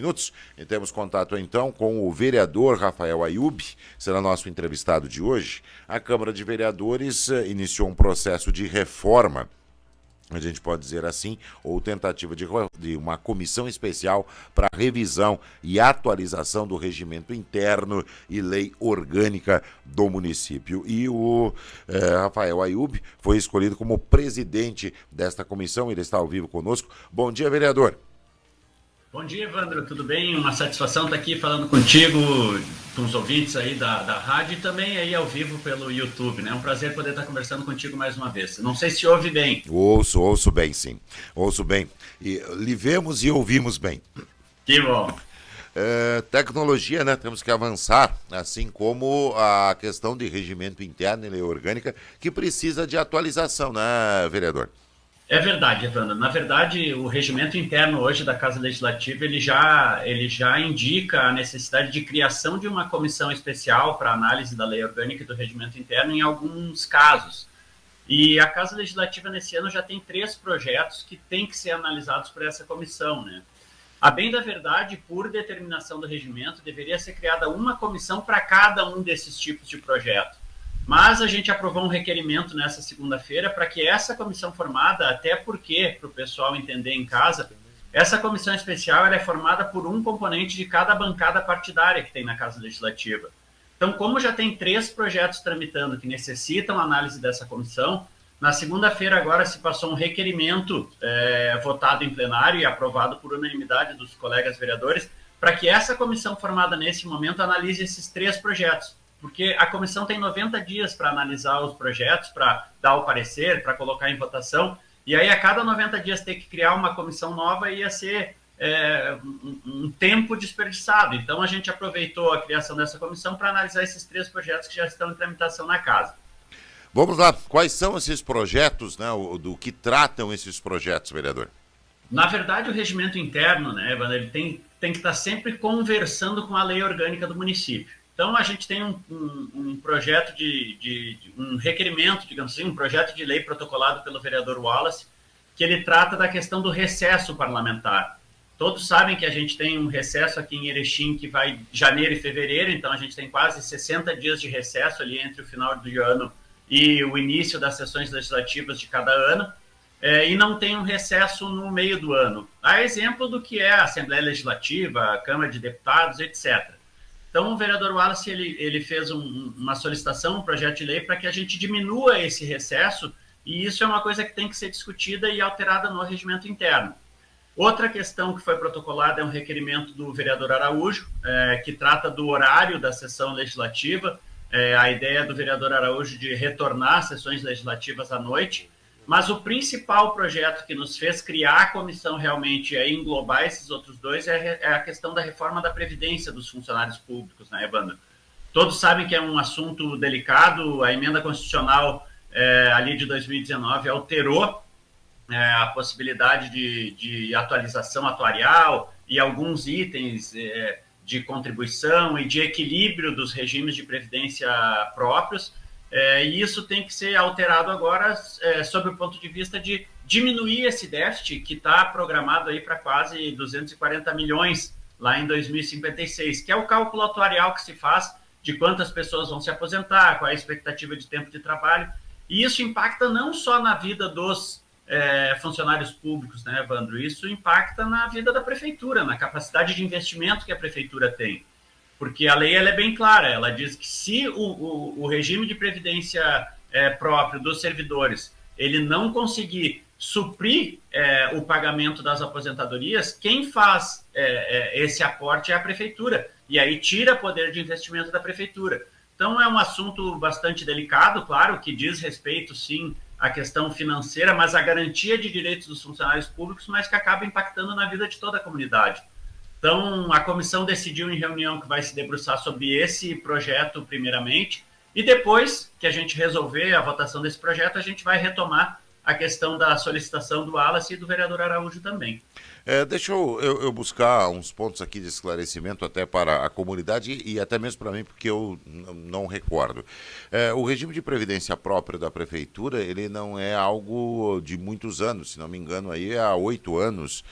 minutos. E temos contato então com o vereador Rafael Ayub, será nosso entrevistado de hoje. A Câmara de Vereadores iniciou um processo de reforma, a gente pode dizer assim, ou tentativa de uma comissão especial para revisão e atualização do regimento interno e lei orgânica do município. E o Rafael Ayub foi escolhido como presidente desta comissão, ele está ao vivo conosco. Bom dia, vereador. Bom dia, Evandro, tudo bem? Uma satisfação estar aqui falando contigo, com os ouvintes aí da rádio e também aí ao vivo pelo YouTube, né? É um prazer poder estar conversando contigo mais uma vez. Não sei se ouve bem. Ouço bem, sim. Ouço bem. E lhe vemos e ouvimos bem. Que bom. Tecnologia, né? Temos que avançar, assim como a questão de regimento interno e lei orgânica, que precisa de atualização, né, vereador? É verdade, Evandro. Na verdade, o regimento interno hoje da Casa Legislativa, ele já indica a necessidade de criação de uma comissão especial para análise da lei orgânica e do regimento interno em alguns casos. E a Casa Legislativa, nesse ano, já tem 3 projetos que têm que ser analisados por essa comissão, né? A bem da verdade, por determinação do regimento, deveria ser criada uma comissão para cada um desses tipos de projeto. Mas a gente aprovou um requerimento nessa segunda-feira para que essa comissão formada, até porque, para o pessoal entender em casa, essa comissão especial ela é formada por um componente de cada bancada partidária que tem na Casa Legislativa. Então, como já tem 3 projetos tramitando que necessitam análise dessa comissão, na segunda-feira agora se passou um requerimento votado em plenário e aprovado por unanimidade dos colegas vereadores para que essa comissão formada nesse momento analise esses 3 projetos. Porque a comissão tem 90 dias para analisar os projetos, para dar o parecer, para colocar em votação, e aí a cada 90 dias ter que criar uma comissão nova ia ser um tempo desperdiçado. Então a gente aproveitou a criação dessa comissão para analisar esses 3 projetos que já estão em tramitação na casa. Vamos lá, quais são esses projetos, né, do que tratam esses projetos, vereador? Na verdade, o regimento interno, né, Evandro, ele tem que estar sempre conversando com a lei orgânica do município. Então, a gente tem um projeto um requerimento, digamos assim, um projeto de lei protocolado pelo vereador Wallace, que ele trata da questão do recesso parlamentar. Todos sabem que a gente tem um recesso aqui em Erechim que vai janeiro e fevereiro, então a gente tem quase 60 dias de recesso ali entre o final do ano e o início das sessões legislativas de cada ano, e não tem um recesso no meio do ano. A exemplo do que é a Assembleia Legislativa, a Câmara de Deputados, etc. Então, o vereador Wallace ele fez uma solicitação, um projeto de lei, para que a gente diminua esse recesso, e isso é uma coisa que tem que ser discutida e alterada no regimento interno. Outra questão que foi protocolada é um requerimento do vereador Araújo, que trata do horário da sessão legislativa, a ideia do vereador Araújo de retornar às sessões legislativas à noite, mas o principal projeto que nos fez criar a comissão realmente e englobar esses outros 2 é a questão da reforma da Previdência dos funcionários públicos, né, Evandro? Todos sabem que é um assunto delicado, a emenda constitucional ali de 2019 alterou a possibilidade de atualização atuarial e alguns itens de contribuição e de equilíbrio dos regimes de previdência próprios, e isso tem que ser alterado agora sob o ponto de vista de diminuir esse déficit que está programado aí para quase 240 milhões lá em 2056, que é o cálculo atuarial que se faz de quantas pessoas vão se aposentar, qual é a expectativa de tempo de trabalho, e isso impacta não só na vida dos funcionários públicos, né, Evandro? Isso impacta na vida da prefeitura, na capacidade de investimento que a prefeitura tem. Porque a lei ela é bem clara, ela diz que se o regime de previdência próprio dos servidores ele não conseguir suprir o pagamento das aposentadorias, quem faz esse aporte é a prefeitura, e aí tira poder de investimento da prefeitura. Então é um assunto bastante delicado, claro, que diz respeito sim à questão financeira, mas à garantia de direitos dos funcionários públicos, mas que acaba impactando na vida de toda a comunidade. Então, a comissão decidiu em reunião que vai se debruçar sobre esse projeto primeiramente, e depois que a gente resolver a votação desse projeto, a gente vai retomar a questão da solicitação do Wallace e do vereador Araújo também. Deixa eu buscar uns pontos aqui de esclarecimento até para a comunidade e até mesmo para mim, porque eu não recordo. O regime de previdência próprio da prefeitura, ele não é algo de muitos anos, se não me engano, aí há 8 anos,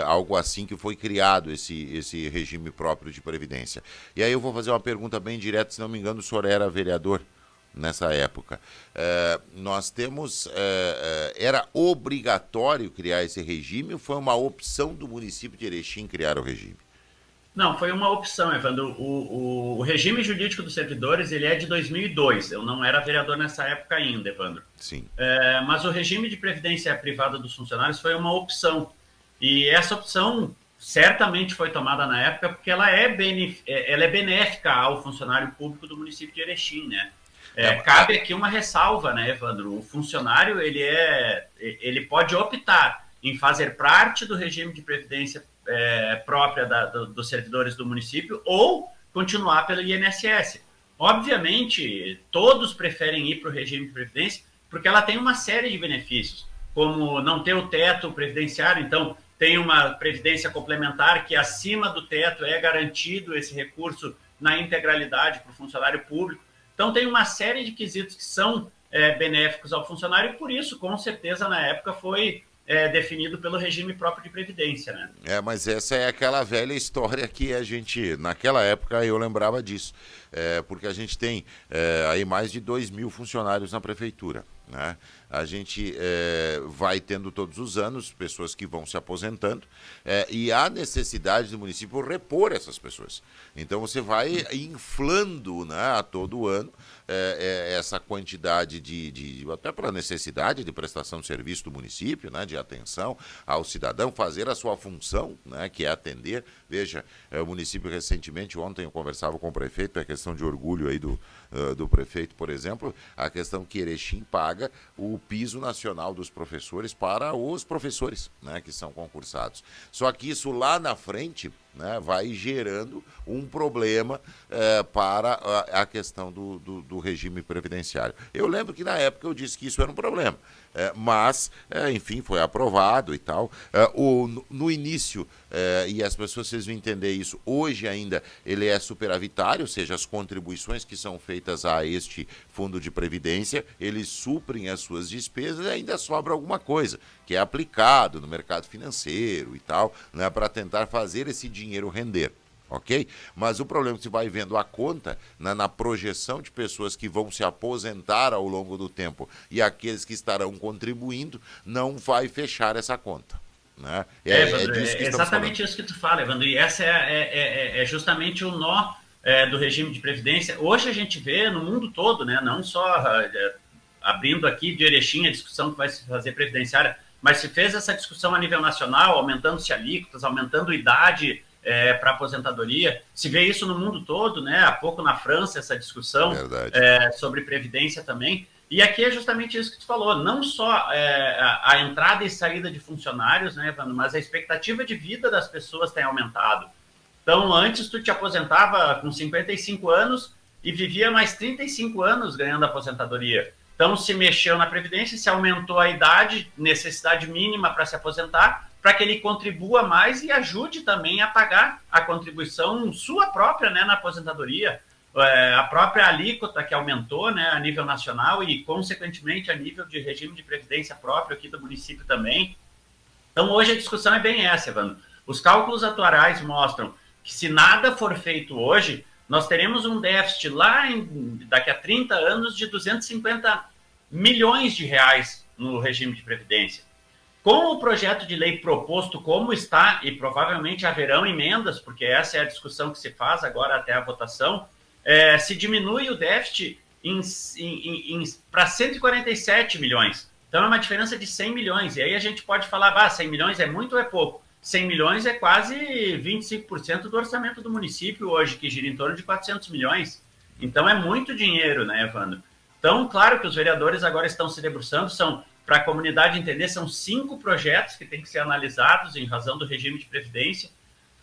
algo assim que foi criado esse regime próprio de previdência. E aí eu vou fazer uma pergunta bem direta, se não me engano, o senhor era vereador nessa época. Nós temos, era obrigatório criar esse regime ou foi uma opção do município de Erechim criar o regime? Não, foi uma opção, Evandro. O regime jurídico dos servidores, ele é de 2002. Eu não era vereador nessa época ainda, Evandro. Sim. Mas o regime de previdência privada dos funcionários foi uma opção. E essa opção certamente foi tomada na época porque ela é benéfica ao funcionário público do município de Erechim, né? Cabe aqui uma ressalva, né, Evandro? O funcionário, ele pode optar em fazer parte do regime de previdência própria dos servidores do município ou continuar pelo INSS. Obviamente, todos preferem ir para o regime de previdência porque ela tem uma série de benefícios, como não ter o teto previdenciário, então tem uma previdência complementar que acima do teto é garantido esse recurso na integralidade para o funcionário público. Então, tem uma série de quesitos que são benéficos ao funcionário e, por isso, com certeza, na época, foi definido pelo regime próprio de previdência, né? Mas essa é aquela velha história que a gente, naquela época, eu lembrava disso. Porque a gente tem aí mais de 2.000 funcionários na prefeitura, né? A gente vai tendo todos os anos pessoas que vão se aposentando e há necessidade do município repor essas pessoas. Então você vai inflando, né, a todo ano essa quantidade até para necessidade de prestação de serviço do município, né, de atenção ao cidadão, fazer a sua função, né, que é atender. Veja, o município recentemente, ontem eu conversava com o prefeito, é questão de orgulho aí do prefeito, por exemplo, a questão que Erechim paga o piso nacional dos professores para os professores, né, que são concursados. Só que isso lá na frente, né, vai gerando um problema para a questão do regime previdenciário. Eu lembro que na época eu disse que isso era um problema, mas, enfim, foi aprovado e tal. No início, e as pessoas precisam entender isso, hoje ainda ele é superavitário, ou seja, as contribuições que são feitas a este fundo de previdência, eles suprem as suas despesas e ainda sobra alguma coisa, que é aplicado no mercado financeiro e tal, né, para tentar fazer esse dinheiro render. Ok? Mas o problema é que você vai vendo a conta na projeção de pessoas que vão se aposentar ao longo do tempo e aqueles que estarão contribuindo, não vai fechar essa conta. Né? Evandro, exatamente isso que tu fala, Evandro, e essa é justamente o nó do regime de previdência. Hoje a gente vê no mundo todo, né, não só abrindo aqui de Erechim a discussão que vai se fazer previdenciária, mas se fez essa discussão a nível nacional, aumentando-se alíquotas, aumentando a idade para aposentadoria. Se vê isso no mundo todo, né? Há pouco na França essa discussão sobre previdência também. E aqui é justamente isso que tu falou, não só a entrada e saída de funcionários, né, Evandro, mas a expectativa de vida das pessoas tem aumentado. Então, antes tu te aposentava com 55 anos e vivia mais 35 anos ganhando aposentadoria. Então, se mexeu na Previdência, se aumentou a idade, necessidade mínima para se aposentar, para que ele contribua mais e ajude também a pagar a contribuição sua própria, né, na aposentadoria. A própria alíquota que aumentou, né, a nível nacional e, consequentemente, a nível de regime de previdência próprio aqui do município também. Então, hoje a discussão é bem essa, Evandro. Os cálculos atuais mostram que, se nada for feito hoje, nós teremos um déficit daqui a 30 anos de 250 milhões de reais no regime de previdência. Com o projeto de lei proposto como está, e provavelmente haverão emendas, porque essa é a discussão que se faz agora até a votação, se diminui o déficit para 147 milhões. Então é uma diferença de 100 milhões. E aí a gente pode falar, 100 milhões é muito ou é pouco? 100 milhões é quase 25% do orçamento do município hoje, que gira em torno de 400 milhões. Então é muito dinheiro, né, Evandro? Então, claro que os vereadores agora estão se debruçando, para a comunidade entender, são 5 projetos que têm que ser analisados em razão do regime de previdência,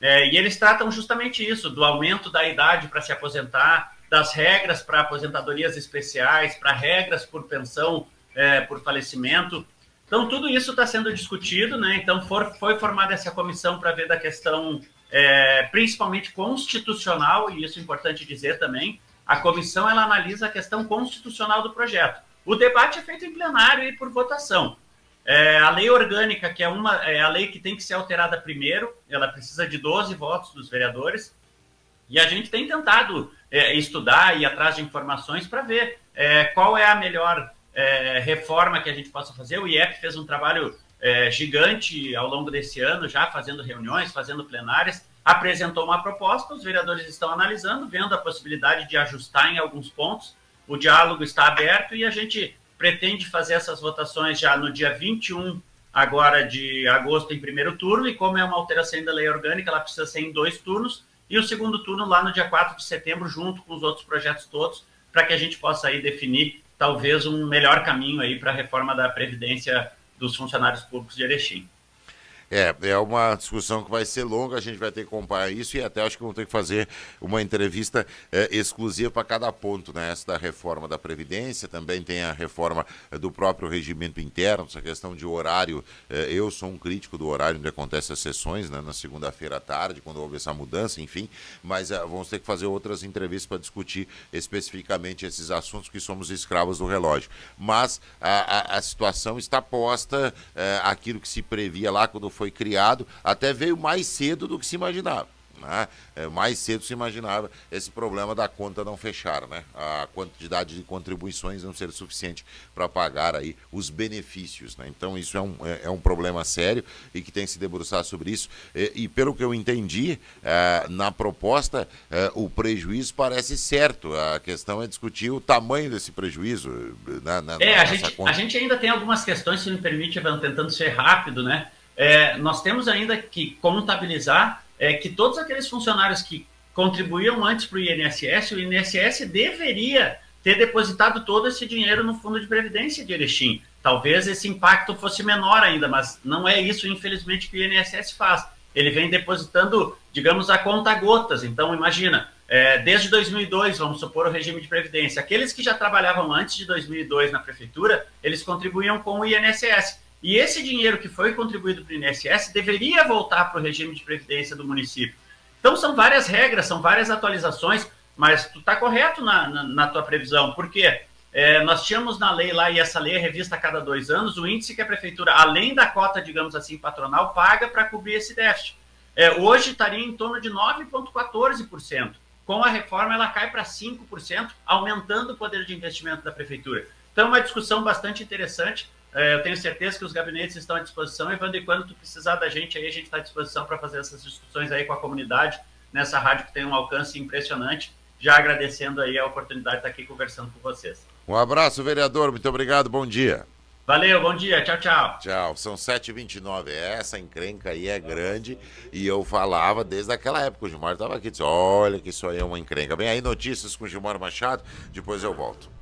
e eles tratam justamente isso, do aumento da idade para se aposentar, das regras para aposentadorias especiais, para regras por pensão por falecimento, Então, tudo isso está sendo discutido, né? Então, foi formada essa comissão para ver da questão, principalmente constitucional, e isso é importante dizer também. A comissão, ela analisa a questão constitucional do projeto. O debate é feito em plenário e por votação. A lei orgânica, que é a lei que tem que ser alterada primeiro, ela precisa de 12 votos dos vereadores, e a gente tem tentado estudar e ir atrás de informações para ver qual é a melhor reforma que a gente possa fazer. O IEP fez um trabalho gigante ao longo desse ano, já fazendo reuniões, fazendo plenárias, apresentou uma proposta, os vereadores estão analisando, vendo a possibilidade de ajustar em alguns pontos, o diálogo está aberto e a gente pretende fazer essas votações já no dia 21 agora de agosto em primeiro turno, e como é uma alteração da lei orgânica, ela precisa ser em 2 turnos, e o segundo turno lá no dia 4 de setembro, junto com os outros projetos todos, para que a gente possa aí definir talvez um melhor caminho aí para a reforma da Previdência dos funcionários públicos de Erechim. É uma discussão que vai ser longa, a gente vai ter que acompanhar isso e até acho que vamos ter que fazer uma entrevista exclusiva para cada ponto, né? Essa da reforma da Previdência, também tem a reforma do próprio regimento interno, essa questão de horário. Eu sou um crítico do horário onde acontecem as sessões, né? Na segunda-feira à tarde, quando houve essa mudança, enfim, mas vamos ter que fazer outras entrevistas para discutir especificamente esses assuntos, que somos escravos do relógio. Mas a situação está posta, aquilo que se previa lá quando foi criado, até veio mais cedo do que se imaginava. Né? Mais cedo se imaginava esse problema da conta não fechar, né? A quantidade de contribuições não ser suficiente para pagar aí os benefícios, né? Então isso é um problema sério e que tem que se debruçar sobre isso. E pelo que eu entendi, na proposta, o prejuízo parece certo. A questão é discutir o tamanho desse prejuízo. A gente ainda tem algumas questões, se me permite, tentando ser rápido, né? Nós temos ainda que contabilizar que todos aqueles funcionários que contribuíam antes para o INSS deveria ter depositado todo esse dinheiro no Fundo de Previdência de Erechim. Talvez esse impacto fosse menor ainda, mas não é isso, infelizmente, que o INSS faz. Ele vem depositando, digamos, a conta-gotas. Então, imagina, desde 2002, vamos supor, o regime de Previdência. Aqueles que já trabalhavam antes de 2002 na Prefeitura, eles contribuíam com o INSS. E esse dinheiro que foi contribuído para o INSS deveria voltar para o regime de previdência do município. Então, são várias regras, são várias atualizações, mas tu está correto na tua previsão, porque nós tínhamos na lei lá, e essa lei é revista a cada 2 anos, o índice que a prefeitura, além da cota, digamos assim, patronal, paga para cobrir esse déficit. Hoje estaria em torno de 9,14%. Com a reforma, ela cai para 5%, aumentando o poder de investimento da prefeitura. Então, é uma discussão bastante interessante. Eu tenho certeza que os gabinetes estão à disposição, e quando tu precisar da gente, aí a gente está à disposição para fazer essas discussões aí com a comunidade, nessa rádio que tem um alcance impressionante, já agradecendo aí a oportunidade de estar aqui conversando com vocês. Um abraço, vereador, muito obrigado, bom dia. Valeu, bom dia, tchau, tchau. Tchau, são 7h29, essa encrenca aí é grande, e eu falava desde aquela época, o Gilmar estava aqui, disse, olha que isso aí é uma encrenca. Vem aí notícias com o Gilmar Machado, depois eu volto.